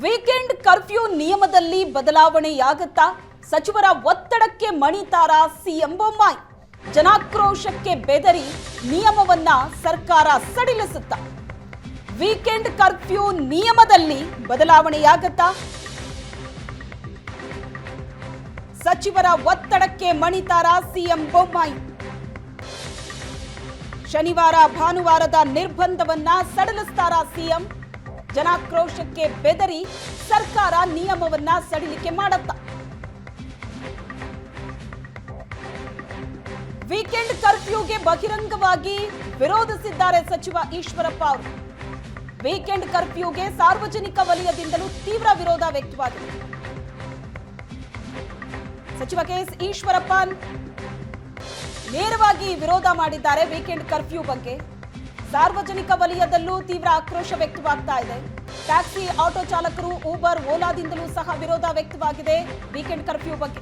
Weekend curfew ನಿಯಮದಲ್ಲಿ ಬದಲಾವಣೆಯಾಗುತ್ತಾ ಸಚಿವರ ಒತ್ತಡಕ್ಕೆ ಮಣಿತಾರಾ CM Bommai. ಜನಾಕ್ರೋಶಕ್ಕೆ ಬೆದರಿ ನಿಯಮವನ್ನ ಸರ್ಕಾರ ಸಡಿಲಿಸುತ್ತಾ ವೀಕೆಂಡ್ ಕರ್ಫ್ಯೂ ನಿಯಮದಲ್ಲಿ ಬದಲಾವಣೆಯಾಗುತ್ತಾ ಸಚಿವರ ಒತ್ತಡಕ್ಕೆ ಮಣಿತಾರಾ ಸಿಎಂ ಬೊಮ್ಮಾಯಿ. ಶನಿವಾರ ಭಾನುವಾರದ ನಿರ್ಬಂಧವನ್ನ ಸಡಿಲಿಸ್ತಾರಾ ಸಿಎಂ. ಜನಾಕ್ರೋಶಕ್ಕೆ ಬೆದರಿ ಸರ್ಕಾರ ನಿಯಮವನ್ನ ಸಡಿಲಿಕೆ ಮಾಡುತ್ತಾ ವೀಕೆಂಡ್ ಕರ್ಫ್ಯೂಗೆ ಬಹಿರಂಗವಾಗಿ ವಿರೋಧಿಸಿದ್ದಾರೆ ಸಚಿವ ಈಶ್ವರಪ್ಪ ಅವರು. ವೀಕೆಂಡ್ ಕರ್ಫ್ಯೂಗೆ ಸಾರ್ವಜನಿಕ ವಲಯದಿಂದಲೂ ತೀವ್ರ ವಿರೋಧ ವ್ಯಕ್ತವಾಗಿದೆ. ಸಚಿವ ಕೆಎಸ್ ಈಶ್ವರಪ್ಪ ನೇರವಾಗಿ ವಿರೋಧ ಮಾಡಿದ್ದಾರೆ. ವೀಕೆಂಡ್ ಕರ್ಫ್ಯೂ ಬಗ್ಗೆ ಸಾರ್ವಜನಿಕ ವಲಯದಲ್ಲೂ ತೀವ್ರ ಆಕ್ರೋಶ ವ್ಯಕ್ತವಾಗ್ತಾ ಇದೆ. ಟ್ಯಾಕ್ಸಿ, ಆಟೋ ಚಾಲಕರು, ಊಬರ್, ಓಲಾದಿಂದಲೂ ಸಹ ವಿರೋಧ ವ್ಯಕ್ತವಾಗಿದೆ ವೀಕೆಂಡ್ ಕರ್ಫ್ಯೂ ಬಗ್ಗೆ.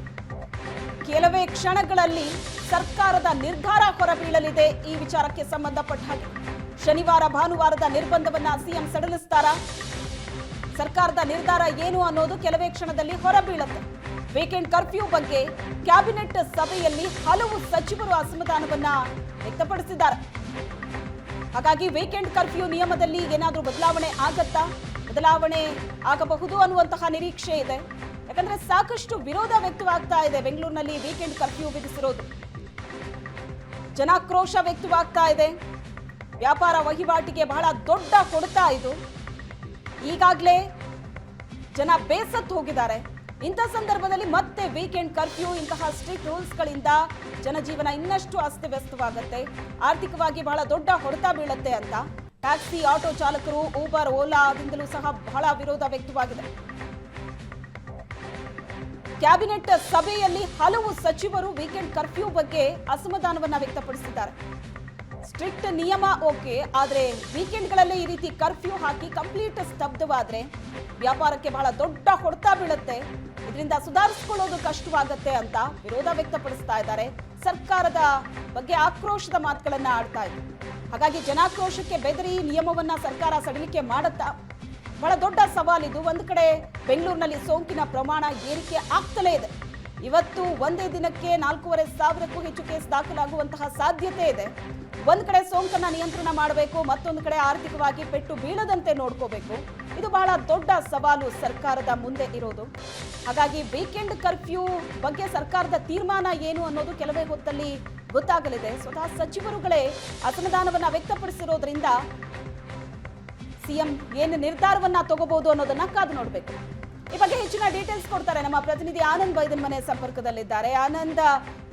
ಕೆಲವೇ ಕ್ಷಣಗಳಲ್ಲಿ ಸರ್ಕಾರದ ನಿರ್ಧಾರ ಹೊರಬೀಳಲಿದೆ ಈ ವಿಚಾರಕ್ಕೆ ಸಂಬಂಧಪಟ್ಟ ಹಾಗೆ. ಶನಿವಾರ ಭಾನುವಾರದ ನಿರ್ಬಂಧವನ್ನ ಸಿಎಂ ಸಡಿಲಿಸ್ತಾರಾ? ಸರ್ಕಾರದ ನಿರ್ಧಾರ ಏನು ಅನ್ನೋದು ಕೆಲವೇ ಕ್ಷಣದಲ್ಲಿ ಹೊರಬೀಳುತ್ತೆ. ವೀಕೆಂಡ್ ಕರ್ಫ್ಯೂ ಬಗ್ಗೆ ಕ್ಯಾಬಿನೆಟ್ ಸಭೆಯಲ್ಲಿ ಹಲವು ಸಚಿವರು ಅಸಮಾಧಾನವನ್ನ ವ್ಯಕ್ತಪಡಿಸಿದ್ದಾರೆ. ಹಾಗಾಗಿ ವೀಕೆಂಡ್ ಕರ್ಫ್ಯೂ ನಿಯಮದಲ್ಲಿ ಏನಾದರೂ ಬದಲಾವಣೆ ಬದಲಾವಣೆ ಆಗಬಹುದು ಅನ್ನುವಂತಹ ನಿರೀಕ್ಷೆ ಇದೆ. ಯಾಕಂದ್ರೆ ಸಾಕಷ್ಟು ವಿರೋಧ ವ್ಯಕ್ತವಾಗ್ತಾ ಇದೆ. ಬೆಂಗಳೂರಿನಲ್ಲಿ ವೀಕೆಂಡ್ ಕರ್ಫ್ಯೂ ವಿಧಿಸಿರೋದು ಜನಾಕ್ರೋಶ ವ್ಯಕ್ತವಾಗ್ತಾ ಇದೆ. ವ್ಯಾಪಾರ ವಹಿವಾಟಿಗೆ ಬಹಳ ದೊಡ್ಡ ಹೊಡೆತ ಇದು. ಈಗಾಗಲೇ ಜನ ಬೇಸತ್ತು ಹೋಗಿದ್ದಾರೆ. ಇಂಥ ಸಂದರ್ಭದಲ್ಲಿ ಮತ್ತೆ ವೀಕೆಂಡ್ ಕರ್ಫ್ಯೂ, ಇಂತಹ ಸ್ಟ್ರಿಕ್ಟ್ ರೂಲ್ಸ್ಗಳಿಂದ ಜನಜೀವನ ಇನ್ನಷ್ಟು ಅಸ್ತವ್ಯಸ್ತವಾಗುತ್ತೆ, ಆರ್ಥಿಕವಾಗಿ ಬಹಳ ದೊಡ್ಡ ಹೊಡೆತ ಬೀಳುತ್ತೆ ಅಂತ ಟ್ಯಾಕ್ಸಿ, ಆಟೋ ಚಾಲಕರು, ಊಬರ್, ಓಲಾದಿಂದಲೂ ಸಹ ಬಹಳ ವಿರೋಧ ವ್ಯಕ್ತವಾಗಿದೆ. ಕ್ಯಾಬಿನೆಟ್ ಸಭೆಯಲ್ಲಿ ಹಲವು ಸಚಿವರು ವೀಕೆಂಡ್ ಕರ್ಫ್ಯೂ ಬಗ್ಗೆ ಅಸಮಾಧಾನವನ್ನ ವ್ಯಕ್ತಪಡಿಸಿದ್ದಾರೆ. ಸ್ಟ್ರಿಕ್ಟ್ ನಿಯಮ ಓಕೆ, ಆದ್ರೆ ವೀಕೆಂಡ್ಗಳಲ್ಲೇ ಈ ರೀತಿ ಕರ್ಫ್ಯೂ ಹಾಕಿ ಕಂಪ್ಲೀಟ್ ಸ್ತಬ್ಧವಾದ್ರೆ ವ್ಯಾಪಾರಕ್ಕೆ ಬಹಳ ದೊಡ್ಡ ಹೊಡೆತ ಬೀಳುತ್ತೆ, ಇದರಿಂದ ಸುಧಾರಿಸಿಕೊಳ್ಳೋದು ಕಷ್ಟವಾಗುತ್ತೆ ಅಂತ ವಿರೋಧ ವ್ಯಕ್ತಪಡಿಸ್ತಾ ಇದ್ದಾರೆ. ಸರ್ಕಾರದ ಬಗ್ಗೆ ಆಕ್ರೋಶದ ಮಾತುಗಳನ್ನ ಆಡ್ತಾ ಇದ್ದಾರೆ. ಹಾಗಾಗಿ ಜನಾಕ್ರೋಶಕ್ಕೆ ಬೆದರಿ ನಿಯಮವನ್ನ ಸರ್ಕಾರ ಸಡಿಲಿಕೆ ಮಾಡುತ್ತಾ ಬಹಳ ದೊಡ್ಡ ಸವಾಲಿದು. ಒಂದು ಕಡೆ ಬೆಂಗಳೂರಿನಲ್ಲಿ ಸೋಂಕಿನ ಪ್ರಮಾಣ ಏರಿಕೆ ಆಗ್ತಲೇ ಇದೆ. ಇವತ್ತು ಒಂದೇ ದಿನಕ್ಕೆ 4,500ಕ್ಕೂ ಹೆಚ್ಚು ಕೇಸ್ ದಾಖಲಾಗುವಂತಹ ಸಾಧ್ಯತೆ ಇದೆ. ಒಂದ್ ಕಡೆ ಸೋಂಕನ್ನ ನಿಯಂತ್ರಣ ಮಾಡಬೇಕು, ಮತ್ತೊಂದು ಕಡೆ ಆರ್ಥಿಕವಾಗಿ ಪೆಟ್ಟು ಬೀಳದಂತೆ ನೋಡ್ಕೋಬೇಕು. ಇದು ಬಹಳ ದೊಡ್ಡ ಸವಾಲು ಸರ್ಕಾರದ ಮುಂದೆ ಇರೋದು. ಹಾಗಾಗಿ ವೀಕೆಂಡ್ ಕರ್ಫ್ಯೂ ಬಗ್ಗೆ ಸರ್ಕಾರದ ತೀರ್ಮಾನ ಏನು ಅನ್ನೋದು ಕೆಲವೇ ಹೊತ್ತಲ್ಲಿ ಗೊತ್ತಾಗಲಿದೆ. ಸ್ವತಃ ಸಚಿವರುಗಳೇ ಅಸಮಾಧಾನವನ್ನ ವ್ಯಕ್ತಪಡಿಸಿರೋದ್ರಿಂದ ಸಿಎಂ ಏನು ನಿರ್ಧಾರವನ್ನ ತಗೋಬಹುದು ಅನ್ನೋದನ್ನ ಕಾದು ನೋಡಬೇಕು. ಈ ಬಗ್ಗೆ ಹೆಚ್ಚಿನ ಡೀಟೇಲ್ಸ್ ಕೊಡ್ತಾರೆ ನಮ್ಮ ಪ್ರತಿನಿಧಿ ಆನಂದ್ ಬೈದನ್ ಮನೆ ಸಂಪರ್ಕದಲ್ಲಿದ್ದಾರೆ. ಆನಂದ್,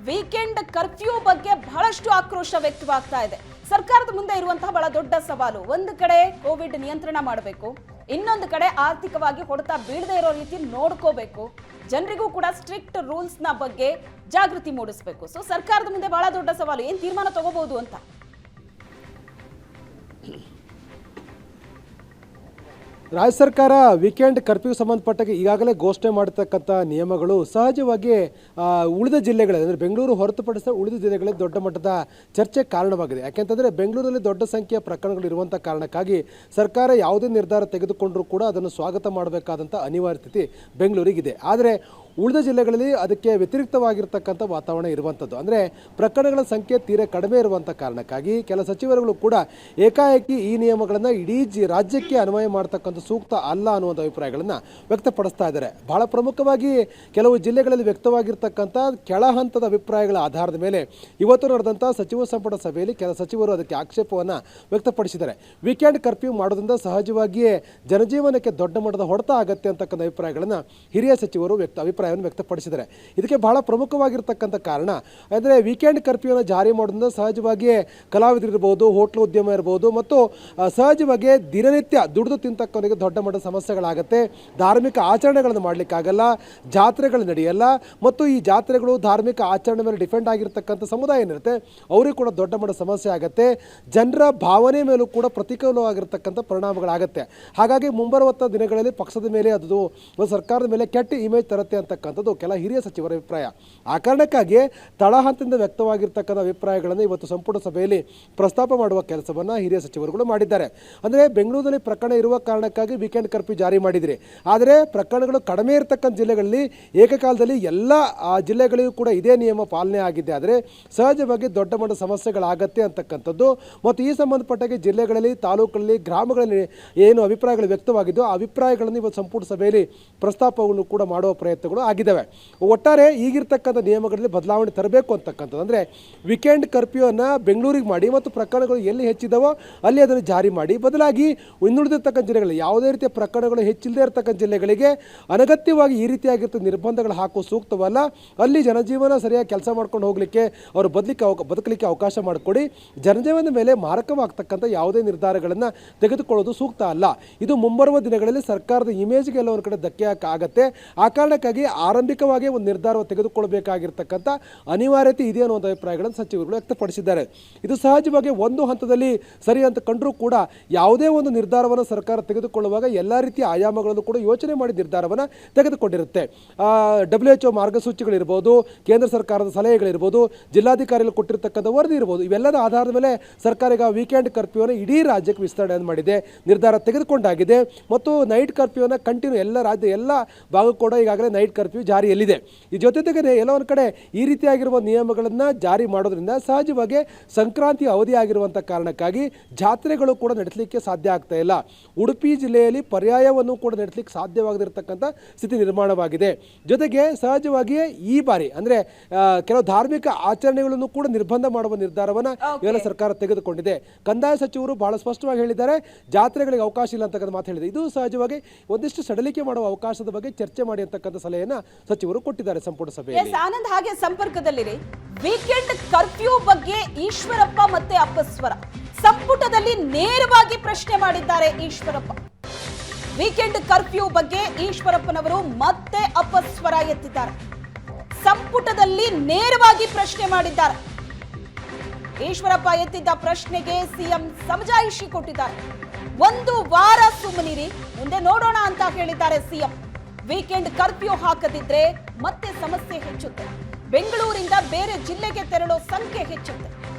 ವೀಕೆಂಡ್ ಕರ್ಫ್ಯೂ ಬಗ್ಗೆ ಬಹಳಷ್ಟು ಆಕ್ರೋಶ ವ್ಯಕ್ತವಾಗ್ತಾ ಇದೆ. ಸರ್ಕಾರದ ಮುಂದೆ ಇರುವಂತಹ ಬಹಳ ದೊಡ್ಡ ಸವಾಲು, ಒಂದು ಕಡೆ ಕೋವಿಡ್ ನಿಯಂತ್ರಣ ಮಾಡಬೇಕು, ಇನ್ನೊಂದು ಕಡೆ ಆರ್ಥಿಕವಾಗಿ ಹೊಡೆತ ಬೀಳದೇ ಇರೋ ರೀತಿ ನೋಡ್ಕೋಬೇಕು, ಜನರಿಗೂ ಕೂಡ ಸ್ಟ್ರಿಕ್ಟ್ ರೂಲ್ಸ್ ನ ಬಗ್ಗೆ ಜಾಗೃತಿ ಮೂಡಿಸಬೇಕು. ಸೊ ಸರ್ಕಾರದ ಮುಂದೆ ಬಹಳ ದೊಡ್ಡ ಸವಾಲು, ಏನ್ ತೀರ್ಮಾನ ತಗೋಬಹುದು ಅಂತ? ರಾಜ್ಯ ಸರ್ಕಾರ ವೀಕೆಂಡ್ ಕರ್ಫ್ಯೂ ಸಂಬಂಧಪಟ್ಟಾಗ ಈಗಾಗಲೇ ಘೋಷಣೆ ಮಾಡತಕ್ಕಂಥ ನಿಯಮಗಳು ಸಹಜವಾಗಿ ಉಳಿದ ಜಿಲ್ಲೆಗಳಲ್ಲಿ ಅಂದರೆ ಬೆಂಗಳೂರು ಹೊರತುಪಡಿಸಿದ ಉಳಿದ ಜಿಲ್ಲೆಗಳಲ್ಲಿ ದೊಡ್ಡ ಮಟ್ಟದ ಚರ್ಚೆಗೆ ಕಾರಣವಾಗಿದೆ. ಯಾಕೆಂತಂದರೆ ಬೆಂಗಳೂರಲ್ಲಿ ದೊಡ್ಡ ಸಂಖ್ಯೆಯ ಪ್ರಕರಣಗಳು ಇರುವಂಥ ಕಾರಣಕ್ಕಾಗಿ ಸರ್ಕಾರ ಯಾವುದೇ ನಿರ್ಧಾರ ತೆಗೆದುಕೊಂಡರೂ ಕೂಡ ಅದನ್ನು ಸ್ವಾಗತ ಮಾಡಬೇಕಾದಂಥ ಅನಿವಾರ್ಯ ಸ್ಥಿತಿ ಬೆಂಗಳೂರಿಗಿದೆ. ಆದರೆ ಉಳಿದ ಜಿಲ್ಲೆಗಳಲ್ಲಿ ಅದಕ್ಕೆ ವ್ಯತಿರಿಕ್ತವಾಗಿರ್ತಕ್ಕಂಥ ವಾತಾವರಣ ಇರುವಂಥದ್ದು. ಅಂದರೆ ಪ್ರಕರಣಗಳ ಸಂಖ್ಯೆ ತೀರಾ ಕಡಿಮೆ ಇರುವಂಥ ಕಾರಣಕ್ಕಾಗಿ ಕೆಲ ಸಚಿವರುಗಳು ಕೂಡ ಏಕಾಏಕಿ ಈ ನಿಯಮಗಳನ್ನು ಇಡೀ ರಾಜ್ಯಕ್ಕೆ ಅನ್ವಯ ಮಾಡ್ತಕ್ಕಂಥ ಸೂಕ್ತ ಅಲ್ಲ ಅನ್ನುವಂಥ ಅಭಿಪ್ರಾಯಗಳನ್ನು ವ್ಯಕ್ತಪಡಿಸ್ತಾ ಇದ್ದಾರೆ. ಬಹಳ ಪ್ರಮುಖವಾಗಿ ಕೆಲವು ಜಿಲ್ಲೆಗಳಲ್ಲಿ ವ್ಯಕ್ತವಾಗಿರ್ತಕ್ಕಂಥ ಕೆಳ ಹಂತದ ಅಭಿಪ್ರಾಯಗಳ ಆಧಾರದ ಮೇಲೆ ಇವತ್ತು ನಡೆದಂಥ ಸಚಿವ ಸಂಪುಟ ಸಭೆಯಲ್ಲಿ ಕೆಲ ಸಚಿವರು ಅದಕ್ಕೆ ಆಕ್ಷೇಪವನ್ನು ವ್ಯಕ್ತಪಡಿಸಿದ್ದಾರೆ. ವೀಕೆಂಡ್ ಕರ್ಫ್ಯೂ ಮಾಡೋದ್ರಿಂದ ಸಹಜವಾಗಿಯೇ ಜನಜೀವನಕ್ಕೆ ದೊಡ್ಡ ಮಟ್ಟದ ಹೊಡೆತ ಆಗತ್ತೆ ಅಂತಕ್ಕಂಥ ಅಭಿಪ್ರಾಯಗಳನ್ನು ಹಿರಿಯ ಸಚಿವರು ಅಭಿಪ್ರಾಯವನ್ನು ವ್ಯಕ್ತಪಡಿಸಿದ್ದಾರೆ. ಇದಕ್ಕೆ ಬಹಳ ಪ್ರಮುಖವಾಗಿರ್ತಕ್ಕಂಥ ಕಾರಣ ಅಂದರೆ ವೀಕೆಂಡ್ ಕರ್ಫ್ಯೂನ ಜಾರಿ ಮಾಡೋದ್ರಿಂದ ಸಹಜವಾಗಿಯೇ ಕಲಾವಿದರಿರ್ಬೋದು, ಹೋಟ್ಲು ಉದ್ಯಮ ಇರ್ಬೋದು ಮತ್ತು ಸಹಜವಾಗಿ ದಿನನಿತ್ಯ ದುಡಿದು ತಿಂತಕ್ಕವನಿಗೆ ದೊಡ್ಡ ಮಟ್ಟದ ಸಮಸ್ಯೆಗಳಾಗುತ್ತೆ. ಧಾರ್ಮಿಕ ಆಚರಣೆಗಳನ್ನು ಮಾಡಲಿಕ್ಕಾಗಲ್ಲ, ಜಾತ್ರೆಗಳು ನಡೆಯಲ್ಲ ಮತ್ತು ಈ ಜಾತ್ರೆಗಳು ಧಾರ್ಮಿಕ ಆಚರಣೆ ಮೇಲೆ ಡಿಪೆಂಡ್ ಆಗಿರ್ತಕ್ಕಂಥ ಸಮುದಾಯ ಏನಿರುತ್ತೆ ಅವರಿಗೂ ಕೂಡ ದೊಡ್ಡ ಮಟ್ಟದ ಸಮಸ್ಯೆ ಆಗುತ್ತೆ. ಜನರ ಭಾವನೆ ಮೇಲೂ ಕೂಡ ಪ್ರತಿಕೂಲವಾಗಿರ್ತಕ್ಕಂಥ ಪರಿಣಾಮಗಳಾಗುತ್ತೆ. ಹಾಗಾಗಿ ಮುಂಬರುವಂಥ ದಿನಗಳಲ್ಲಿ ಪಕ್ಷದ ಮೇಲೆ ಅದು ಸರ್ಕಾರದ ಮೇಲೆ ಕೆಟ್ಟ ಇಮೇಜ್ ತರುತ್ತೆ ಅಂತಕ್ಕಂಥದ್ದು ಕೆಲ ಹಿರಿಯ ಸಚಿವರ ಅಭಿಪ್ರಾಯ. ಆ ಕಾರಣಕ್ಕಾಗಿ ತಳಹಂತದಿಂದ ವ್ಯಕ್ತವಾಗಿರ್ತಕ್ಕಂಥ ಅಭಿಪ್ರಾಯಗಳನ್ನು ಇವತ್ತು ಸಂಪುಟ ಸಭೆಯಲ್ಲಿ ಪ್ರಸ್ತಾಪ ಮಾಡುವ ಕೆಲಸವನ್ನು ಹಿರಿಯ ಸಚಿವರುಗಳು ಮಾಡಿದ್ದಾರೆ. ಅಂದರೆ ಬೆಂಗಳೂರಿನಲ್ಲಿ ಪ್ರಕರಣ ಇರುವ ಕಾರಣಕ್ಕಾಗಿ ಕಾರಣಕ್ಕಾಗಿ ವೀಕೆಂಡ್ ಕರ್ಫ್ಯೂ ಜಾರಿ ಮಾಡಿದ್ರಿ. ಆದರೆ ಪ್ರಕರಣಗಳು ಕಡಿಮೆ ಇರತಕ್ಕಂಥ ಜಿಲ್ಲೆಗಳಲ್ಲಿ ಏಕಕಾಲದಲ್ಲಿ ಎಲ್ಲ ಜಿಲ್ಲೆಗಳಿಗೂ ಕೂಡ ಇದೇ ನಿಯಮ ಪಾಲನೆ ಆಗಿದೆ. ಆದರೆ ಸಹಜವಾಗಿ ದೊಡ್ಡ ಮಟ್ಟದ ಸಮಸ್ಯೆಗಳಾಗತ್ತೆ ಅಂತಕ್ಕಂಥದ್ದು ಮತ್ತು ಈ ಸಂಬಂಧಪಟ್ಟಾಗೆ ಜಿಲ್ಲೆಗಳಲ್ಲಿ, ತಾಲೂಕುಗಳಲ್ಲಿ, ಗ್ರಾಮಗಳಲ್ಲಿ ಏನು ಅಭಿಪ್ರಾಯಗಳು ವ್ಯಕ್ತವಾಗಿದ್ದು ಆ ಅಭಿಪ್ರಾಯಗಳನ್ನು ಇವತ್ತು ಸಂಪುಟ ಸಭೆಯಲ್ಲಿ ಪ್ರಸ್ತಾಪವನ್ನು ಕೂಡ ಮಾಡುವ ಪ್ರಯತ್ನಗಳು ಆಗಿದ್ದಾವೆ. ಒಟ್ಟಾರೆ ಈಗಿರ್ತಕ್ಕಂಥ ನಿಯಮಗಳಲ್ಲಿ ಬದಲಾವಣೆ ತರಬೇಕು ಅಂತಕ್ಕಂಥದ್ದು, ಅಂದರೆ ವೀಕೆಂಡ್ ಕರ್ಫ್ಯೂವನ್ನು ಬೆಂಗಳೂರಿಗೆ ಮಾಡಿ ಮತ್ತು ಪ್ರಕರಣಗಳು ಎಲ್ಲಿ ಹೆಚ್ಚಿದಾವೋ ಅಲ್ಲಿ ಅದನ್ನು ಜಾರಿ ಮಾಡಿ, ಬದಲಾಗಿ ಇನ್ನುಳಿದಿರ್ತಕ್ಕಂಥ ಜಿಲ್ಲೆಗಳಲ್ಲಿ ಯಾವುದೇ ರೀತಿಯ ಪ್ರಕರಣಗಳು ಹೆಚ್ಚಿಲ್ಲದೆ ಇರತಕ್ಕಂಥ ಜಿಲ್ಲೆಗಳಿಗೆ ಅನಗತ್ಯವಾಗಿ ಈ ರೀತಿಯಾಗಿರ್ತಕ್ಕ ನಿರ್ಬಂಧಗಳು ಹಾಕುವ ಸೂಕ್ತವಲ್ಲ. ಅಲ್ಲಿ ಜನಜೀವನ ಸರಿಯಾಗಿ ಕೆಲಸ ಮಾಡ್ಕೊಂಡು ಹೋಗಲಿಕ್ಕೆ ಅವರು ಬದುಕಲಿಕ್ಕೆ ಅವಕಾಶ ಮಾಡಿಕೊಡಿ. ಜನಜೀವನದ ಮೇಲೆ ಮಾರಕವಾಗ್ತಕ್ಕಂಥ ಯಾವುದೇ ನಿರ್ಧಾರಗಳನ್ನು ತೆಗೆದುಕೊಳ್ಳೋದು ಸೂಕ್ತ ಅಲ್ಲ. ಇದು ಮುಂಬರುವ ದಿನಗಳಲ್ಲಿ ಸರ್ಕಾರದ ಇಮೇಜ್ಗೆ ಎಲ್ಲ ಒಂದು ಕಡೆ ಧಕ್ಕೆ ಆಗತ್ತೆ. ಆ ಕಾರಣಕ್ಕಾಗಿ ಆರಂಭಿಕವಾಗಿ ಒಂದು ನಿರ್ಧಾರವನ್ನು ತೆಗೆದುಕೊಳ್ಳಬೇಕಾಗಿರ್ತಕ್ಕಂಥ ಅನಿವಾರ್ಯತೆ ಇದೆ ಅನ್ನುವಂಥ ಅಭಿಪ್ರಾಯಗಳನ್ನು ಸಚಿವರುಗಳು ವ್ಯಕ್ತಪಡಿಸಿದ್ದಾರೆ. ಇದು ಸಹಜವಾಗಿ ಒಂದು ಹಂತದಲ್ಲಿ ಸರಿ ಅಂತ ಕಂಡರೂ ಕೂಡ ಯಾವುದೇ ಒಂದು ನಿರ್ಧಾರವನ್ನು ಸರ್ಕಾರ ತೆಗೆದುಕೊಳ್ಳುವಾಗ ಎಲ್ಲ ರೀತಿಯ ಆಯಾಮಗಳನ್ನು ಕೂಡ ಯೋಚನೆ ಮಾಡಿ ನಿರ್ಧಾರವನ್ನು ತೆಗೆದುಕೊಂಡಿರುತ್ತೆ. WHO ಮಾರ್ಗಸೂಚಿಗಳಿರ್ಬೋದು, ಕೇಂದ್ರ ಸರ್ಕಾರದ ಸಲಹೆಗಳಿರ್ಬೋದು, ಜಿಲ್ಲಾಧಿಕಾರಿಗಳು ಕೊಟ್ಟಿರ್ತಕ್ಕಂಥ ವರದಿ ಇರ್ಬೋದು, ಇವೆಲ್ಲದ ಆಧಾರದ ಮೇಲೆ ಸರ್ಕಾರ ಈಗ ವೀಕೆಂಡ್ ಕರ್ಫ್ಯೂವನ್ನು ಇಡೀ ರಾಜ್ಯಕ್ಕೆ ವಿಸ್ತರಣೆ ಮಾಡಿದೆ, ನಿರ್ಧಾರ ತೆಗೆದುಕೊಂಡಾಗಿದೆ. ಮತ್ತು ನೈಟ್ ಕರ್ಫ್ಯೂವನ್ನು ಕಂಟಿನ್ಯೂ ಎಲ್ಲ ರಾಜ್ಯ ಎಲ್ಲ ಭಾಗ ಕೂಡ ಈಗಾಗಲೇ ನೈಟ್ ಕರ್ಫ್ಯೂ ಜಾರಿಯಲ್ಲಿದೆ. ಈ ಜೊತೆಗೆ ಎಲ್ಲ ಒಂದು ಕಡೆ ಈ ರೀತಿಯಾಗಿರುವ ನಿಯಮಗಳನ್ನು ಜಾರಿ ಮಾಡೋದ್ರಿಂದ ಸಹಜವಾಗಿ ಸಂಕ್ರಾಂತಿ ಅವಧಿ ಆಗಿರುವಂಥ ಕಾರಣಕ್ಕಾಗಿ ಜಾತ್ರೆಗಳು ಕೂಡ ನಡೆಸಲಿಕ್ಕೆ ಸಾಧ್ಯ ಆಗ್ತಾ ಇಲ್ಲ. ಉಡುಪಿ ಜಿಲ್ಲೆಯಲ್ಲಿ ಪರ್ಯಾಯವನ್ನು ಕೂಡ ನಡೆಸಲಿಕ್ಕೆ ಸಾಧ್ಯವಾಗದಿರತಕ್ಕಂಥ ಸ್ಥಿತಿ ನಿರ್ಮಾಣವಾಗಿದೆ. ಜೊತೆಗೆ ಸಹಜವಾಗಿಯೇ ಈ ಬಾರಿ ಅಂದರೆ ಕೆಲವು ಧಾರ್ಮಿಕ ಆಚರಣೆಗಳನ್ನು ಕೂಡ ನಿರ್ಬಂಧ ಮಾಡುವ ನಿರ್ಧಾರವನ್ನು ಇವೆಲ್ಲ ಸರ್ಕಾರ ತೆಗೆದುಕೊಂಡಿದೆ. ಕಂದಾಯ ಸಚಿವರು ಬಹಳ ಸ್ಪಷ್ಟವಾಗಿ ಹೇಳಿದ್ದಾರೆ, ಜಾತ್ರೆಗಳಿಗೆ ಅವಕಾಶ ಇಲ್ಲ ಅಂತಕ್ಕಂಥ ಮಾತು ಹೇಳಿದೆ. ಇದು ಸಹಜವಾಗಿ ಒಂದಿಷ್ಟು ಸಡಲಿಕೆ ಮಾಡುವ ಅವಕಾಶದ ಬಗ್ಗೆ ಚರ್ಚೆ ಮಾಡಿ ಅಂತಕ್ಕಂಥ ಸಲಹೆಯನ್ನು ಸಚಿವರು ಕೊಟ್ಟಿದ್ದಾರೆ ಸಂಪುಟ ಸಭೆಯಲ್ಲಿ. ಆನಂದ್ ಹಾಗೆ ಸಂಪರ್ಕದಲ್ಲಿರಿ. ವೀಕೆಂಡ್ ಕರ್ಫ್ಯೂ ಬಗ್ಗೆ ಈಶ್ವರಪ್ಪ ಮತ್ತೆ ಅಪಸ್ವರ ಸಂಪುಟದಲ್ಲಿ ನೇರವಾಗಿ ಪ್ರಶ್ನೆ ಮಾಡಿದ್ದಾರೆ. ಈಶ್ವರಪ್ಪ ವೀಕೆಂಡ್ ಕರ್ಫ್ಯೂ ಬಗ್ಗೆ ಈಶ್ವರಪ್ಪನವರು ಮತ್ತೆ ಅಪಸ್ವರ ಎತ್ತಿದ್ದಾರೆ. ಸಂಪುಟದಲ್ಲಿ ನೇರವಾಗಿ ಪ್ರಶ್ನೆ ಮಾಡಿದ್ದಾರೆ. ಈಶ್ವರಪ್ಪ ಎತ್ತಿದ್ದ ಪ್ರಶ್ನೆಗೆ ಸಿಎಂ ಸಮಜಾಯಿಷಿ ಕೊಟ್ಟಿದ್ದಾರೆ. ಒಂದು ವಾರ ಸುಮ್ಮನಿರಿ, ಮುಂದೆ ನೋಡೋಣ ಅಂತ ಹೇಳಿದ್ದಾರೆ ಸಿಎಂ. ವೀಕೆಂಡ್ ಕರ್ಫ್ಯೂ ಹಾಕದಿದ್ರೆ ಮತ್ತೆ ಸಮಸ್ಯೆ ಹೆಚ್ಚುತ್ತೆ, ಬೆಂಗಳೂರಿಂದ ಬೇರೆ ಜಿಲ್ಲೆಗೆ ತೆರಳೋ ಸಂಖ್ಯೆ ಹೆಚ್ಚುತ್ತೆ.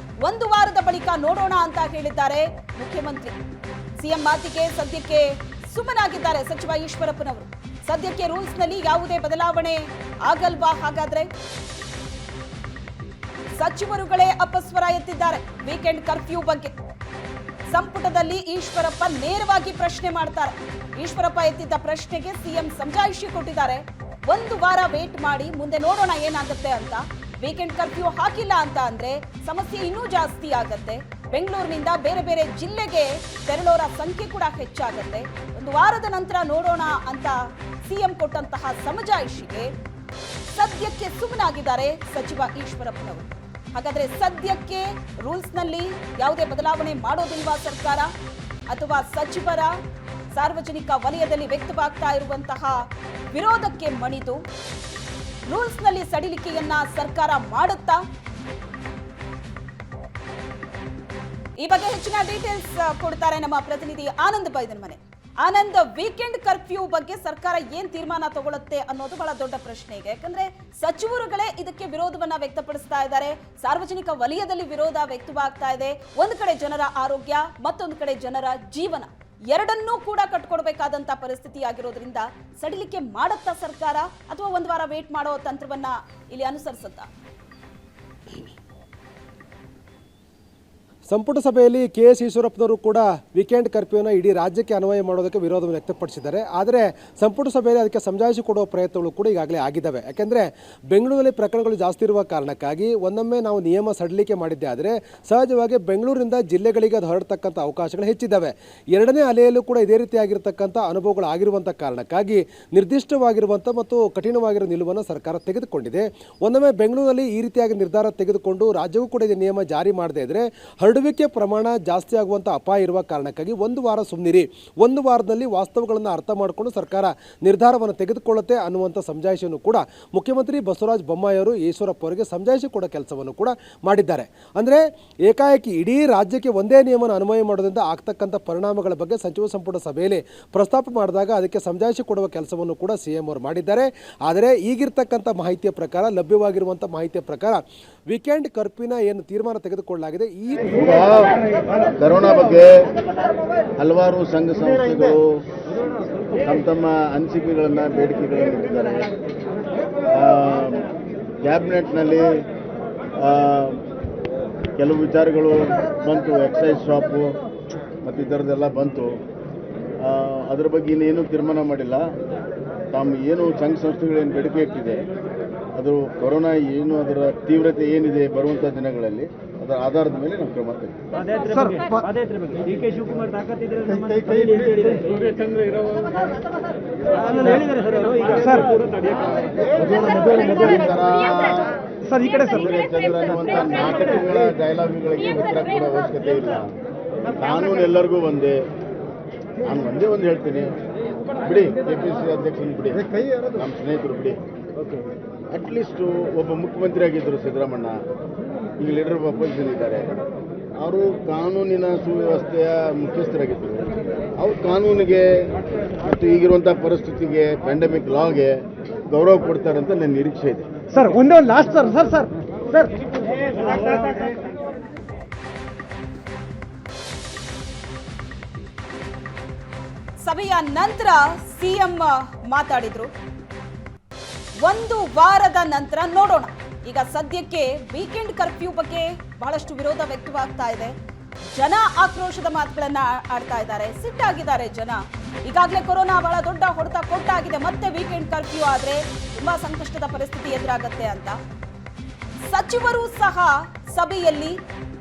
ಒಂದು ವಾರದ ಬಳಿಕ ನೋಡೋಣ ಅಂತ ಹೇಳಿದ್ದಾರೆ ಮುಖ್ಯಮಂತ್ರಿ. ಸಿಎಂ ಮಾತಿಗೆ ಸದ್ಯಕ್ಕೆ ಸುಮ್ಮನಾಗಿದ್ದಾರೆ ಸಚಿವ ಈಶ್ವರಪ್ಪನವರು. ಸದ್ಯಕ್ಕೆ ರೂಲ್ಸ್ ನಲ್ಲಿ ಯಾವುದೇ ಬದಲಾವಣೆ ಆಗಲ್ವಾ? ಹಾಗಾದ್ರೆ ಸಚಿವರುಗಳೇ ಅಪಸ್ವರ ಎತ್ತಿದ್ದಾರೆ ವೀಕೆಂಡ್ ಕರ್ಫ್ಯೂ ಬಗ್ಗೆ. ಸಂಪುಟದಲ್ಲಿ ಈಶ್ವರಪ್ಪ ನೇರವಾಗಿ ಪ್ರಶ್ನೆ ಮಾಡ್ತಾರೆ. ಈಶ್ವರಪ್ಪ ಎತ್ತಿದ್ದ ಪ್ರಶ್ನೆಗೆ ಸಿಎಂ ಸಮಜಾಯಿಷಿ ಕೊಟ್ಟಿದ್ದಾರೆ. ಒಂದು ವಾರ ವೇಟ್ ಮಾಡಿ, ಮುಂದೆ ನೋಡೋಣ ಏನಾಗುತ್ತೆ ಅಂತ. ವೀಕೆಂಡ್ ಕರ್ಫ್ಯೂ ಹಾಕಿಲ್ಲ ಅಂತ ಅಂದ್ರೆ ಸಮಸ್ಯೆ ಇನ್ನೂ ಜಾಸ್ತಿ ಆಗತ್ತೆ. ಬೆಂಗಳೂರಿನಿಂದ ಬೇರೆ ಬೇರೆ ಜಿಲ್ಲೆಗೆ ತೆರಳೋರ ಸಂಖ್ಯೆ ಕೂಡ ಹೆಚ್ಚಾಗತ್ತೆ. ಒಂದು ವಾರದ ನಂತರ ನೋಡೋಣ ಅಂತ ಸಿಎಂ ಕೊಟ್ಟಂತಹ ಸಮಜಾಯಿಷಿಗೆ ಸದ್ಯಕ್ಕೆ ಸುಮ್ಮನಾಗಿದ್ದಾರೆ ಸಚಿವ ಈಶ್ವರಪ್ಪನವರು. ಹಾಗಾದ್ರೆ ಸದ್ಯಕ್ಕೆ ರೂಲ್ಸ್ ನಲ್ಲಿ ಯಾವುದೇ ಬದಲಾವಣೆ ಮಾಡೋದಿಲ್ವಾ ಸರ್ಕಾರ? ಅಥವಾ ಸಚಿವರ ಸಾರ್ವಜನಿಕ ವಲಯದಲ್ಲಿ ವ್ಯಕ್ತವಾಗ್ತಾ ಇರುವಂತಹ ವಿರೋಧಕ್ಕೆ ಮಣಿದು ರೂಲ್ಸ್ ನಲ್ಲಿ ಸಡಿಲಿಕೆಯನ್ನ ಸರ್ಕಾರ ಮಾಡುತ್ತಾ? ಈ ಬಗ್ಗೆ ಹೆಚ್ಚಿನ ಡೀಟೇಲ್ಸ್ ಕೊಡ್ತಾರೆ ನಮ್ಮ ಪ್ರತಿನಿಧಿ ಆನಂದ್ ಬೈದನ್ಮನೆ. ಆನಂದ್, ವೀಕೆಂಡ್ ಕರ್ಫ್ಯೂ ಬಗ್ಗೆ ಸರ್ಕಾರ ಏನ್ ತೀರ್ಮಾನ ತಗೊಳುತ್ತೆ ಅನ್ನೋದು ಬಹಳ ದೊಡ್ಡ ಪ್ರಶ್ನೆ ಇದೆ. ಯಾಕಂದ್ರೆ ಸಚಿವರುಗಳೇ ಇದಕ್ಕೆ ವಿರೋಧವನ್ನ ವ್ಯಕ್ತಪಡಿಸ್ತಾ ಇದ್ದಾರೆ. ಸಾರ್ವಜನಿಕ ವಲಯದಲ್ಲಿ ವಿರೋಧ ವ್ಯಕ್ತವಾಗ್ತಾ ಇದೆ. ಒಂದು ಕಡೆ ಜನರ ಆರೋಗ್ಯ, ಮತ್ತೊಂದು ಕಡೆ ಜನರ ಜೀವನ, ಎರಡನ್ನೂ ಕೂಡ ಕಟ್ಕೊಡ್ಬೇಕಾದಂತ ಪರಿಸ್ಥಿತಿ ಆಗಿರೋದ್ರಿಂದ ಸಡಿಲಿಕೆ ಮಾಡುತ್ತಾ ಸರ್ಕಾರ, ಅಥವಾ ಒಂದು ವಾರ ವೇಟ್ ಮಾಡೋ ತಂತ್ರವನ್ನ ಇಲ್ಲಿ ಅನುಸರಿಸುತ್ತಾ? ಸಂಪುಟ ಸಭೆಯಲ್ಲಿ KS ಈಶ್ವರಪ್ಪನವರು ಕೂಡ ವೀಕೆಂಡ್ ಕರ್ಫ್ಯೂನ ಇಡೀ ರಾಜ್ಯಕ್ಕೆ ಅನ್ವಯ ಮಾಡೋದಕ್ಕೆ ವಿರೋಧವನ್ನು ವ್ಯಕ್ತಪಡಿಸಿದ್ದಾರೆ. ಆದರೆ ಸಂಪುಟ ಸಭೆಯಲ್ಲಿ ಅದಕ್ಕೆ ಸಮಜಾಯಿಷಿ ಕೊಡುವ ಪ್ರಯತ್ನಗಳು ಕೂಡ ಈಗಾಗಲೇ ಆಗಿದ್ದಾವೆ. ಯಾಕೆಂದರೆ ಬೆಂಗಳೂರಲ್ಲಿ ಪ್ರಕರಣಗಳು ಜಾಸ್ತಿ ಇರುವ ಕಾರಣಕ್ಕಾಗಿ ಒಂದೊಮ್ಮೆ ನಾವು ನಿಯಮ ಸಡಿಲಿಕೆ ಮಾಡಿದ್ದೆ ಆದರೆ ಸಹಜವಾಗಿ ಬೆಂಗಳೂರಿನಿಂದ ಜಿಲ್ಲೆಗಳಿಗೆ ಅದು ಹರಡ್ತಕ್ಕಂಥ ಅವಕಾಶಗಳು ಹೆಚ್ಚಿದ್ದಾವೆ. ಎರಡನೇ ಅಲೆಯಲ್ಲೂ ಕೂಡ ಇದೇ ರೀತಿಯಾಗಿರ್ತಕ್ಕಂಥ ಅನುಭವಗಳು ಆಗಿರುವಂಥ ಕಾರಣಕ್ಕಾಗಿ ನಿರ್ದಿಷ್ಟವಾಗಿರುವಂಥ ಮತ್ತು ಕಠಿಣವಾಗಿರೋ ನಿಲುವನ್ನು ಸರ್ಕಾರ ತೆಗೆದುಕೊಂಡಿದೆ. ಒಂದೊಮ್ಮೆ ಬೆಂಗಳೂರಲ್ಲಿ ಈ ರೀತಿಯಾಗಿ ನಿರ್ಧಾರ ತೆಗೆದುಕೊಂಡು ರಾಜ್ಯವೂ ಕೂಡ ಈ ನಿಯಮ ಜಾರಿ ಮಾಡದೇ ಇದ್ದರೆ ಹರಡುವಿಕೆ ಪ್ರಮಾಣ ಜಾಸ್ತಿ ಆಗುವಂಥ ಅಪಾಯ ಇರುವ ಕಾರಣಕ್ಕಾಗಿ ಒಂದು ವಾರ ಸುಮ್ಮನಿರಿ, ಒಂದು ವಾರದಲ್ಲಿ ವಾಸ್ತವಗಳನ್ನು ಅರ್ಥ ಮಾಡಿಕೊಂಡು ಸರ್ಕಾರ ನಿರ್ಧಾರವನ್ನು ತೆಗೆದುಕೊಳ್ಳುತ್ತೆ ಅನ್ನುವಂಥ ಸಮಜಾಯಿಷಿಯನ್ನು ಕೂಡ ಮುಖ್ಯಮಂತ್ರಿ ಬಸವರಾಜ ಬೊಮ್ಮಾಯಿ ಅವರು ಈಶ್ವರಪ್ಪ ಅವರಿಗೆ ಸಮಜಾಯಿಷಿ ಕೊಡೋ ಕೆಲಸವನ್ನು ಕೂಡ ಮಾಡಿದ್ದಾರೆ. ಅಂದರೆ ಏಕಾಏಕಿ ಇಡೀ ರಾಜ್ಯಕ್ಕೆ ಒಂದೇ ನಿಯಮನ ಅನ್ವಯ ಮಾಡೋದ್ರಿಂದ ಆಗ್ತಕ್ಕಂಥ ಪರಿಣಾಮಗಳ ಬಗ್ಗೆ ಸಚಿವ ಸಂಪುಟ ಸಭೆಯಲ್ಲಿ ಪ್ರಸ್ತಾಪ ಮಾಡಿದಾಗ ಅದಕ್ಕೆ ಸಮಜಾಯಿಷಿ ಕೊಡುವ ಕೆಲಸವನ್ನು ಕೂಡ CM ಅವರು ಮಾಡಿದ್ದಾರೆ. ಆದರೆ ಈಗಿರ್ತಕ್ಕಂಥ ಮಾಹಿತಿಯ ಪ್ರಕಾರ, ಲಭ್ಯವಾಗಿರುವಂಥ ಮಾಹಿತಿಯ ಪ್ರಕಾರ ವೀಕೆಂಡ್ ಕರ್ಫ್ಯೂನ ಏನು ತೀರ್ಮಾನ ತೆಗೆದುಕೊಳ್ಳಲಾಗಿದೆ, ಈ ಈಗ ಕರೋನಾ ಬಗ್ಗೆ ಹಲವಾರು ಸಂಘ ಸಂಸ್ಥೆಗಳು ತಮ್ಮ ಅನಿಸಿಕೆಗಳನ್ನು ಬೇಡಿಕೆಗಳನ್ನು ಇಟ್ಟಿದ್ದಾರೆ. ಕ್ಯಾಬಿನೆಟ್ನಲ್ಲಿ ಕೆಲವು ವಿಚಾರಗಳು ಬಂತು, ಎಕ್ಸೈಸ್ ಶಾಪು ಮತ್ತು ಈ ಥರದ್ದೆಲ್ಲ ಬಂತು. ಅದರ ಬಗ್ಗೆ ಇನ್ನೇನು ತೀರ್ಮಾನ ಮಾಡಿಲ್ಲ. ತಾವು ಏನು ಸಂಘ ಸಂಸ್ಥೆಗಳೇನು ಬೇಡಿಕೆ ಇಟ್ಟಿದೆ ಅದು ಕೊರೋನಾ ಏನು ಅದರ ತೀವ್ರತೆ ಏನಿದೆ ಬರುವಂಥ ದಿನಗಳಲ್ಲಿ ಅದರ ಆಧಾರದ ಮೇಲೆ ನಾವು ಕ್ರಮ ಚಂದ್ರ ಅನ್ನುವಂಥ ನಾಟಕಗಳ ಡೈಲಾಗ್ಗಳಿಗೆ ಉತ್ತರ ಕೊಡೋ ಅವಶ್ಯಕತೆ ಇಲ್ಲ. ಕಾನೂನು ಎಲ್ಲರಿಗೂ ಒಂದೇ. ನಾನು ಒಂದು ಹೇಳ್ತೀನಿ, ಬಿಡಿ KPCC ಅಧ್ಯಕ್ಷನ ಬಿಡಿ, ನಮ್ಮ ಸ್ನೇಹಿತರು ಬಿಡಿ. ಅಟ್ಲೀಸ್ಟು ಒಬ್ಬ ಮುಖ್ಯಮಂತ್ರಿ ಆಗಿದ್ದರು ಸಿದ್ದರಾಮಣ್ಣ, ಈಗ ಲೀಡರ್ ಆಫ್ ಅಪೋಸಿಷನ್ ಇದ್ದಾರೆ. ಅವರು ಕಾನೂನಿನ ಸುವ್ಯವಸ್ಥೆಯ ಮುಖ್ಯಸ್ಥರಾಗಿದ್ದರು. ಅವ್ರು ಕಾನೂನಿಗೆ ಮತ್ತು ಈಗಿರುವಂಥ ಪರಿಸ್ಥಿತಿಗೆ, ಪ್ಯಾಂಡಮಿಕ್ ಲಾಗೆ ಗೌರವ ಕೊಡ್ತಾರೆ ಅಂತ ನನ್ನ ನಿರೀಕ್ಷೆ ಇದೆ. ಸರ್ ಒಂದೇ ಒಂದು ಲಾಸ್ಟ್ ಸರ್ ಸಭೆಯ ನಂತರ ಸಿಎಂ ಮಾತಾಡಿದ್ರು. ಒಂದು ವಾರದ ನಂತರ ನೋಡೋಣ. ಈಗ ಸದ್ಯಕ್ಕೆ ವೀಕೆಂಡ್ ಕರ್ಫ್ಯೂ ಬಗ್ಗೆ ಬಹಳಷ್ಟು ವಿರೋಧ ವ್ಯಕ್ತವಾಗ್ತಾ ಇದೆ. ಜನ ಆಕ್ರೋಶದ ಮಾತುಗಳನ್ನ ಆಡ್ತಾ ಇದ್ದಾರೆ, ಸಿಟ್ಟಾಗಿದ್ದಾರೆ ಜನ. ಈಗಾಗಲೇ ಕೊರೋನಾ ಬಹಳ ದೊಡ್ಡ ಹೊಡೆತ ಕೊಟ್ಟಾಗಿದೆ, ಮತ್ತೆ ವೀಕೆಂಡ್ ಕರ್ಫ್ಯೂ ಆದ್ರೆ ತುಂಬಾ ಸಂಕಷ್ಟದ ಪರಿಸ್ಥಿತಿ ಎದುರಾಗತ್ತೆ ಅಂತ ಸಚಿವರು ಸಹ ಸಭೆಯಲ್ಲಿ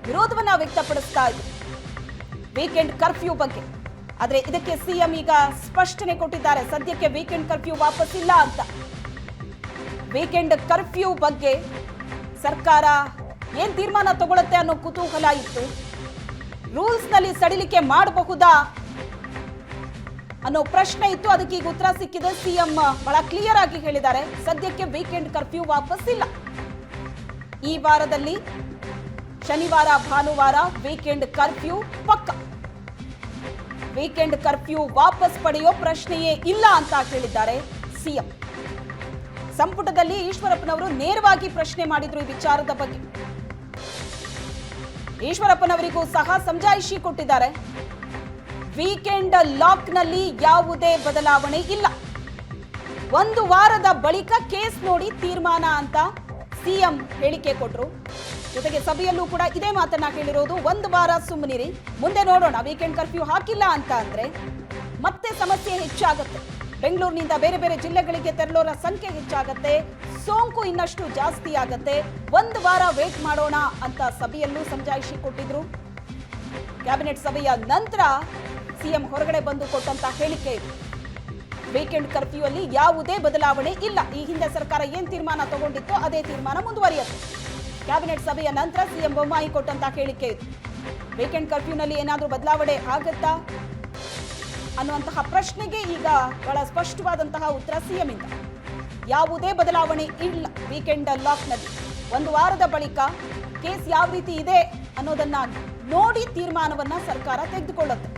ವಿರೋಧವನ್ನ ವ್ಯಕ್ತಪಡಿಸ್ತಾ ಇದ್ರು ವೀಕೆಂಡ್ ಕರ್ಫ್ಯೂ ಬಗ್ಗೆ. ಆದ್ರೆ ಇದಕ್ಕೆ ಸಿಎಂ ಈಗ ಸ್ಪಷ್ಟನೆ ಕೊಟ್ಟಿದ್ದಾರೆ, ಸದ್ಯಕ್ಕೆ ವೀಕೆಂಡ್ ಕರ್ಫ್ಯೂ ವಾಪಸ್ ಇಲ್ಲ ಅಂತ. ವೀಕೆಂಡ್ ಕರ್ಫ್ಯೂ ಬಗ್ಗೆ ಸರ್ಕಾರ ಏನ್ ತೀರ್ಮಾನ ತಗೊಳುತ್ತೆ ಅನ್ನೋ ಕುತೂಹಲ ಇತ್ತು. ರೂಲ್ಸ್ ನಲ್ಲಿ ಸಡಿಲಿಕೆ ಮಾಡಬಹುದಾ ಅನ್ನೋ ಪ್ರಶ್ನೆ ಇತ್ತು. ಅದಕ್ಕೆ ಈಗ ಉತ್ತರ ಸಿಕ್ಕಿದೆ. ಸಿಎಂ ಬಹಳ ಕ್ಲಿಯರ್ ಆಗಿ ಹೇಳಿದ್ದಾರೆ, ಸದ್ಯಕ್ಕೆ ವೀಕೆಂಡ್ ಕರ್ಫ್ಯೂ ವಾಪಸ್ ಇಲ್ಲ. ಈ ವಾರದಲ್ಲಿ ಶನಿವಾರ ಭಾನುವಾರ ವೀಕೆಂಡ್ ಕರ್ಫ್ಯೂ ಪಕ್ಕ. ವೀಕೆಂಡ್ ಕರ್ಫ್ಯೂ ವಾಪಸ್ ಪಡೆಯೋ ಪ್ರಶ್ನೆಯೇ ಇಲ್ಲ ಅಂತ ಹೇಳಿದ್ದಾರೆ ಸಿಎಂ. ಸಂಪುಟದಲ್ಲಿ ಈಶ್ವರಪ್ಪನವರು ನೇರವಾಗಿ ಪ್ರಶ್ನೆ ಮಾಡಿದ್ರು ಈ ವಿಚಾರದ ಬಗ್ಗೆ. ಈಶ್ವರಪ್ಪನವರಿಗೂ ಸಹ ಸಮಜಾಯಿಷಿ ಕೊಟ್ಟಿದ್ದಾರೆ. ವೀಕೆಂಡ್ ಲಾಕ್ನಲ್ಲಿ ಯಾವುದೇ ಬದಲಾವಣೆ ಇಲ್ಲ, ಒಂದು ವಾರದ ಬಳಿಕ ಕೇಸ್ ನೋಡಿ ತೀರ್ಮಾನ ಅಂತ ಸಿಎಂ ಹೇಳಿಕೆ ಕೊಟ್ರು. ಜೊತೆಗೆ ಸಭೆಯಲ್ಲೂ ಕೂಡ ಇದೇ ಮಾತನ್ನ ಹೇಳಿರೋದು, ಒಂದು ವಾರ ಸುಮ್ಮನಿರಿ, ಮುಂದೆ ನೋಡೋಣ. ವೀಕೆಂಡ್ ಕರ್ಫ್ಯೂ ಹಾಕಿಲ್ಲ ಅಂತ ಅಂದ್ರೆ ಮತ್ತೆ ಸಮಸ್ಯೆ ಹೆಚ್ಚಾಗುತ್ತೆ. ಬೆಂಗಳೂರಿನಿಂದ ಬೇರೆ ಬೇರೆ ಜಿಲ್ಲೆಗಳಿಗೆ ತೆರಳೋರ ಸಂಖ್ಯೆ ಹೆಚ್ಚಾಗತ್ತೆ, ಸೋಂಕು ಇನ್ನಷ್ಟು ಜಾಸ್ತಿ ಆಗತ್ತೆ. ಒಂದು ವಾರ ವೇಟ್ ಮಾಡೋಣ ಅಂತ ಸಭೆಯಲ್ಲೂ ಸಮಜಾಯಿಷಿ ಕೊಟ್ಟಿದ್ರು. ಕ್ಯಾಬಿನೆಟ್ ಸಭೆಯ ನಂತರ ಸಿಎಂ ಹೊರಗಡೆ ಬಂದು ಕೊಟ್ಟಂತ ಹೇಳಿಕೆ ಇದು. ವೀಕೆಂಡ್ ಕರ್ಫ್ಯೂ ಅಲ್ಲಿ ಯಾವುದೇ ಬದಲಾವಣೆ ಇಲ್ಲ. ಈ ಹಿಂದೆ ಸರ್ಕಾರ ಏನ್ ತೀರ್ಮಾನ ತಗೊಂಡಿತ್ತೋ ಅದೇ ತೀರ್ಮಾನ ಮುಂದುವರಿಯುತ್ತೆ. ಕ್ಯಾಬಿನೆಟ್ ಸಭೆಯ ನಂತರ ಸಿಎಂ ಬೊಮ್ಮಾಯಿ ಕೊಟ್ಟಂತ ಹೇಳಿಕೆ ಇದು. ವೀಕೆಂಡ್ ಕರ್ಫ್ಯೂನಲ್ಲಿ ಏನಾದರೂ ಬದಲಾವಣೆ ಆಗತ್ತಾ ಅನ್ನುವಂತಹ ಪ್ರಶ್ನೆಗೆ ಈಗ ಬಹಳ ಸ್ಪಷ್ಟವಾದಂತಹ ಉತ್ತರ ಸಿಎಂ ಇಂದ. ಯಾವುದೇ ಬದಲಾವಣೆ ಇಲ್ಲ ವೀಕೆಂಡ್ ಲಾಕ್ನಲ್ಲಿ. ಒಂದು ವಾರದ ಬಳಿಕ ಕೇಸ್ ಯಾವ ರೀತಿ ಇದೆ ಅನ್ನೋದನ್ನ ನೋಡಿ ತೀರ್ಮಾನವನ್ನ ಸರ್ಕಾರ ತೆಗೆದುಕೊಳ್ಳುತ್ತೆ.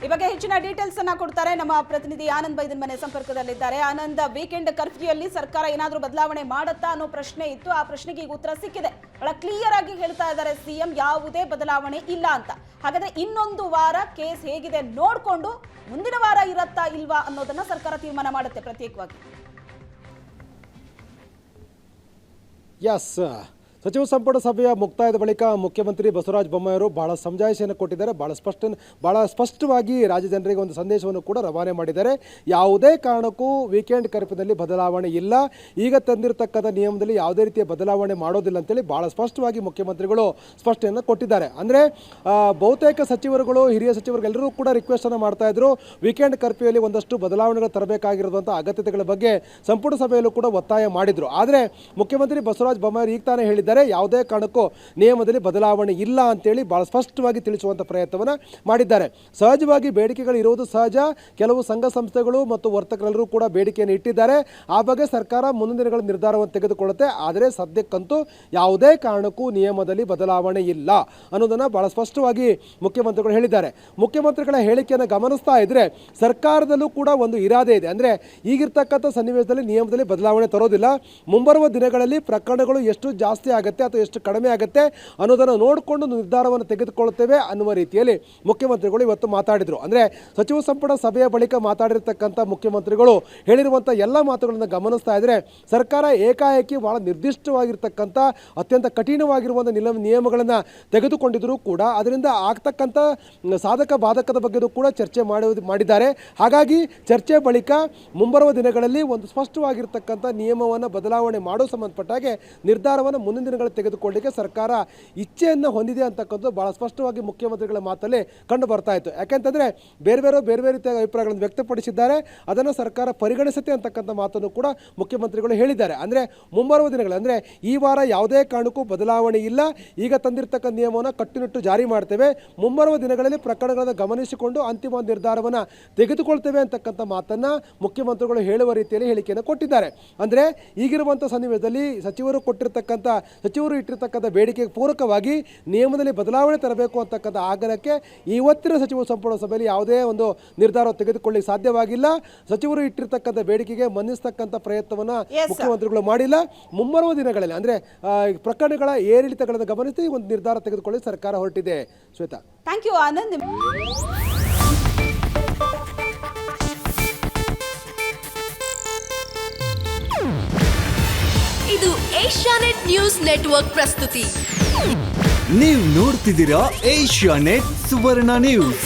ಈ ಬಗ್ಗೆ ಹೆಚ್ಚಿನ ಡೀಟೇಲ್ಸ್ ಅನ್ನ ಕೊಡ್ತಾರೆ ನಮ್ಮ ಪ್ರತಿನಿಧಿ ಆನಂದ್ ಬೈದನ್ ಮನೆ ಸಂಪರ್ಕದಲ್ಲಿದ್ದಾರೆ. ಆನಂದ್, ವೀಕೆಂಡ್ ಕರ್ಫ್ಯೂ ಅಲ್ಲಿ ಸರ್ಕಾರ ಏನಾದರೂ ಬದಲಾವಣೆ ಮಾಡುತ್ತಾ ಅನ್ನೋ ಪ್ರಶ್ನೆ ಇತ್ತು, ಆ ಪ್ರಶ್ನೆಗೆ ಈಗ ಉತ್ತರ ಸಿಕ್ಕಿದೆ. ಬಹಳ ಕ್ಲಿಯರ್ ಆಗಿ ಹೇಳ್ತಾ ಇದ್ದಾರೆ ಸಿಎಂ, ಯಾವುದೇ ಬದಲಾವಣೆ ಇಲ್ಲ ಅಂತ. ಹಾಗಾದ್ರೆ ಇನ್ನೊಂದು ವಾರ ಕೇಸ್ ಹೇಗಿದೆ ನೋಡ್ಕೊಂಡು ಮುಂದಿನ ವಾರ ಇರತ್ತಾ ಇಲ್ವಾ ಅನ್ನೋದನ್ನ ಸರ್ಕಾರ ತೀರ್ಮಾನ ಮಾಡುತ್ತೆ ಪ್ರತ್ಯೇಕವಾಗಿ. ಎಸ್, ಸಚಿವ ಸಂಪುಟ ಸಭೆಯ ಮುಕ್ತಾಯದ ಬಳಿಕ ಮುಖ್ಯಮಂತ್ರಿ ಬಸವರಾಜ ಬೊಮ್ಮಾಯಿ ಅವರು ಬಹಳ ಸಮಜಾಯಿಷಿಯನ್ನು ಕೊಟ್ಟಿದ್ದಾರೆ. ಬಹಳ ಸ್ಪಷ್ಟವಾಗಿ ರಾಜ್ಯ ಜನರಿಗೆ ಒಂದು ಸಂದೇಶವನ್ನು ಕೂಡ ರವಾನೆ ಮಾಡಿದ್ದಾರೆ. ಯಾವುದೇ ಕಾರಣಕ್ಕೂ ವೀಕೆಂಡ್ ಕರ್ಫ್ಯೂನಲ್ಲಿ ಬದಲಾವಣೆ ಇಲ್ಲ, ಈಗ ತಂದಿರತಕ್ಕಂಥ ನಿಯಮದಲ್ಲಿ ಯಾವುದೇ ರೀತಿಯ ಬದಲಾವಣೆ ಮಾಡೋದಿಲ್ಲ ಅಂತೇಳಿ ಬಹಳ ಸ್ಪಷ್ಟವಾಗಿ ಮುಖ್ಯಮಂತ್ರಿಗಳು ಸ್ಪಷ್ಟನೆಯನ್ನು ಕೊಟ್ಟಿದ್ದಾರೆ. ಅಂದರೆ ಬಹುತೇಕ ಸಚಿವರುಗಳು, ಹಿರಿಯ ಸಚಿವರುಗಳೆಲ್ಲರೂ ಕೂಡ ರಿಕ್ವೆಸ್ಟನ್ನು ಮಾಡ್ತಾ ಇದ್ರು, ವೀಕೆಂಡ್ ಕರ್ಫ್ಯೂಯಲ್ಲಿ ಒಂದಷ್ಟು ಬದಲಾವಣೆಗಳು ತರಬೇಕಾಗಿರುವಂಥ ಅಗತ್ಯತೆಗಳ ಬಗ್ಗೆ ಸಂಪುಟ ಸಭೆಯಲ್ಲೂ ಕೂಡ ಒತ್ತಾಯ ಮಾಡಿದರು. ಆದರೆ ಮುಖ್ಯಮಂತ್ರಿ ಬಸವರಾಜ ಬೊಮ್ಮಾಯಿ ಈಗ ತಾನೇ ಹೇಳಿದ್ದಾರೆ, ಹೇಳಿದ್ದಾರೆ. ಯಾವುದೇ ಕಾರಣಕ್ಕೂ ನಿಯಮದಲ್ಲಿ ಬದಲಾವಣೆ ಇಲ್ಲ ಅಂತೇಳಿ ಭಾಳ ಸ್ಪಷ್ಟವಾಗಿ ತಿಳಿಸುವಂಥ ಪ್ರಯತ್ನವನ್ನು ಮಾಡಿದ್ದಾರೆ. ಸಹಜವಾಗಿ ಬೇಡಿಕೆಗಳು ಇರುವುದು ಸಹಜ. ಕೆಲವು ಸಂಘ ಸಂಸ್ಥೆಗಳು ಮತ್ತು ವರ್ತಕರೆಲ್ಲರೂ ಕೂಡ ಬೇಡಿಕೆಯನ್ನು ಇಟ್ಟಿದ್ದಾರೆ. ಆ ಬಗ್ಗೆ ಸರ್ಕಾರ ಮುಂದಿನ ದಿನಗಳ ನಿರ್ಧಾರವನ್ನು ತೆಗೆದುಕೊಳ್ಳುತ್ತೆ. ಆದರೆ ಸದ್ಯಕ್ಕಂತೂ ಯಾವುದೇ ಕಾರಣಕ್ಕೂ ನಿಯಮದಲ್ಲಿ ಬದಲಾವಣೆ ಇಲ್ಲ ಅನ್ನೋದನ್ನು ಭಾಳ ಸ್ಪಷ್ಟವಾಗಿ ಮುಖ್ಯಮಂತ್ರಿಗಳು ಹೇಳಿದ್ದಾರೆ. ಮುಖ್ಯಮಂತ್ರಿಗಳ ಹೇಳಿಕೆಯನ್ನು ಗಮನಿಸ್ತಾ ಇದ್ರೆ ಸರ್ಕಾರದಲ್ಲೂ ಕೂಡ ಒಂದು ಇರಾದೆ ಇದೆ. ಅಂದರೆ ಈಗಿರ್ತಕ್ಕಂಥ ಸನ್ನಿವೇಶದಲ್ಲಿ ನಿಯಮದಲ್ಲಿ ಬದಲಾವಣೆ ತರೋದಿಲ್ಲ. ಮುಂಬರುವ ದಿನಗಳಲ್ಲಿ ಪ್ರಕರಣಗಳು ಎಷ್ಟು ಜಾಸ್ತಿ ಆಗುತ್ತೆ ಅಥವಾ ಎಷ್ಟು ಕಡಿಮೆ ಆಗುತ್ತೆ ಅನ್ನೋದನ್ನು ನೋಡಿಕೊಂಡು ನಿರ್ಧಾರವನ್ನು ತೆಗೆದುಕೊಳ್ಳುತ್ತೇವೆ ಅನ್ನುವ ರೀತಿಯಲ್ಲಿ ಮುಖ್ಯಮಂತ್ರಿಗಳು ಇವತ್ತು ಮಾತಾಡಿದರು. ಅಂದರೆ ಸಚಿವ ಸಂಪುಟ ಸಭೆಯ ಬಳಿಕ ಮಾತಾಡಿರ್ತಕ್ಕಂಥ ಮುಖ್ಯಮಂತ್ರಿಗಳು ಹೇಳಿರುವಂಥ ಎಲ್ಲ ಮಾತುಗಳನ್ನು ಗಮನಿಸ್ತಾ ಇದ್ದರೆ ಸರ್ಕಾರ ಏಕಾಏಕಿ ಭಾಳ ನಿರ್ದಿಷ್ಟವಾಗಿರ್ತಕ್ಕಂಥ ಅತ್ಯಂತ ಕಠಿಣವಾಗಿರುವಂಥ ನಿಯಮಗಳನ್ನು ತೆಗೆದುಕೊಂಡಿದ್ದರೂ ಕೂಡ ಅದರಿಂದ ಆಗ್ತಕ್ಕಂಥ ಸಾಧಕ ಬಾಧಕದ ಬಗ್ಗೆಯೂ ಕೂಡ ಚರ್ಚೆ ಮಾಡಿದ್ದಾರೆ. ಹಾಗಾಗಿ ಚರ್ಚೆ ಬಳಿಕ ಮುಂಬರುವ ದಿನಗಳಲ್ಲಿ ಒಂದು ಸ್ಪಷ್ಟವಾಗಿರ್ತಕ್ಕಂಥ ನಿಯಮವನ್ನು ಬದಲಾವಣೆ ಮಾಡೋ ಸಂಬಂಧಪಟ್ಟ ಹಾಗೆ ನಿರ್ಧಾರವನ್ನು ಮುಂದಿನ ದಿನಗಳಲ್ಲಿ ತೆಗೆದುಕೊಳ್ಳಲಿಕ್ಕೆ ಸರ್ಕಾರ ಇಚ್ಛೆಯನ್ನು ಹೊಂದಿದೆ ಅಂತಕ್ಕಂಥದ್ದು ಭಾಳ ಸ್ಪಷ್ಟವಾಗಿ ಮುಖ್ಯಮಂತ್ರಿಗಳ ಮಾತಲ್ಲಿ ಕಂಡು ಬರ್ತಾ ಇತ್ತು. ಯಾಕೆಂತಂದರೆ ಬೇರೆ ಬೇರೆ ರೀತಿಯ ಅಭಿಪ್ರಾಯಗಳನ್ನು ವ್ಯಕ್ತಪಡಿಸಿದ್ದಾರೆ. ಅದನ್ನು ಸರ್ಕಾರ ಪರಿಗಣಿಸುತ್ತೆ ಅಂತಕ್ಕಂಥ ಮಾತನ್ನು ಕೂಡ ಮುಖ್ಯಮಂತ್ರಿಗಳು ಹೇಳಿದ್ದಾರೆ. ಅಂದರೆ ಮುಂಬರುವ ದಿನಗಳಲ್ಲಿ ಅಂದರೆ ಈ ವಾರ ಯಾವುದೇ ಕಾರಣಕ್ಕೂ ಬದಲಾವಣೆ ಇಲ್ಲ. ಈಗ ತಂದಿರತಕ್ಕಂಥ ನಿಯಮವನ್ನು ಕಟ್ಟುನಿಟ್ಟು ಜಾರಿ ಮಾಡ್ತೇವೆ. ಮುಂಬರುವ ದಿನಗಳಲ್ಲಿ ಪ್ರಕರಣಗಳನ್ನು ಗಮನಿಸಿಕೊಂಡು ಅಂತಿಮ ನಿರ್ಧಾರವನ್ನು ತೆಗೆದುಕೊಳ್ತೇವೆ ಅಂತಕ್ಕಂಥ ಮಾತನ್ನು ಮುಖ್ಯಮಂತ್ರಿಗಳು ಹೇಳುವ ರೀತಿಯಲ್ಲಿ ಹೇಳಿಕೆಯನ್ನು ಕೊಟ್ಟಿದ್ದಾರೆ. ಅಂದರೆ ಈಗಿರುವಂಥ ಸನ್ನಿವೇಶದಲ್ಲಿ ಸಚಿವರು ಇಟ್ಟಿರ್ತಕ್ಕಂಥ ಬೇಡಿಕೆಗೆ ಪೂರಕವಾಗಿ ನಿಯಮದಲ್ಲಿ ಬದಲಾವಣೆ ತರಬೇಕು ಅಂತಕ್ಕಂಥ ಆಗ್ರಹಕ್ಕೆ ಇವತ್ತಿನ ಸಚಿವ ಸಂಪುಟ ಸಭೆಯಲ್ಲಿ ಯಾವುದೇ ಒಂದು ನಿರ್ಧಾರ ತೆಗೆದುಕೊಳ್ಳಿಕ್ಕೆ ಸಾಧ್ಯವಾಗಿಲ್ಲ. ಸಚಿವರು ಇಟ್ಟಿರ್ತಕ್ಕಂಥ ಬೇಡಿಕೆಗೆ ಮನ್ನಿಸ್ತಕ್ಕಂಥ ಪ್ರಯತ್ನವನ್ನು ಮುಖ್ಯಮಂತ್ರಿಗಳು ಮಾಡಿಲ್ಲ. ಮುಂಬರುವ ದಿನಗಳಲ್ಲಿ ಅಂದರೆ ಪ್ರಕರಣಗಳ ಏರಿಳಿತಗಳನ್ನು ಗಮನಿಸಿ ಒಂದು ನಿರ್ಧಾರ ತೆಗೆದುಕೊಳ್ಳಿ ಸರ್ಕಾರ ಹೊರಟಿದೆ. Shweta, thank you Anand. ಇದು ಏಷ್ಯಾನೆಟ್ ನ್ಯೂಸ್ ನೆಟ್ವರ್ಕ್ ಪ್ರಸ್ತುತಿ. ನೀವು ನೋಡ್ತಿದ್ದೀರಾ ಏಷ್ಯಾನೆಟ್ ಸುವರ್ಣ ನ್ಯೂಸ್.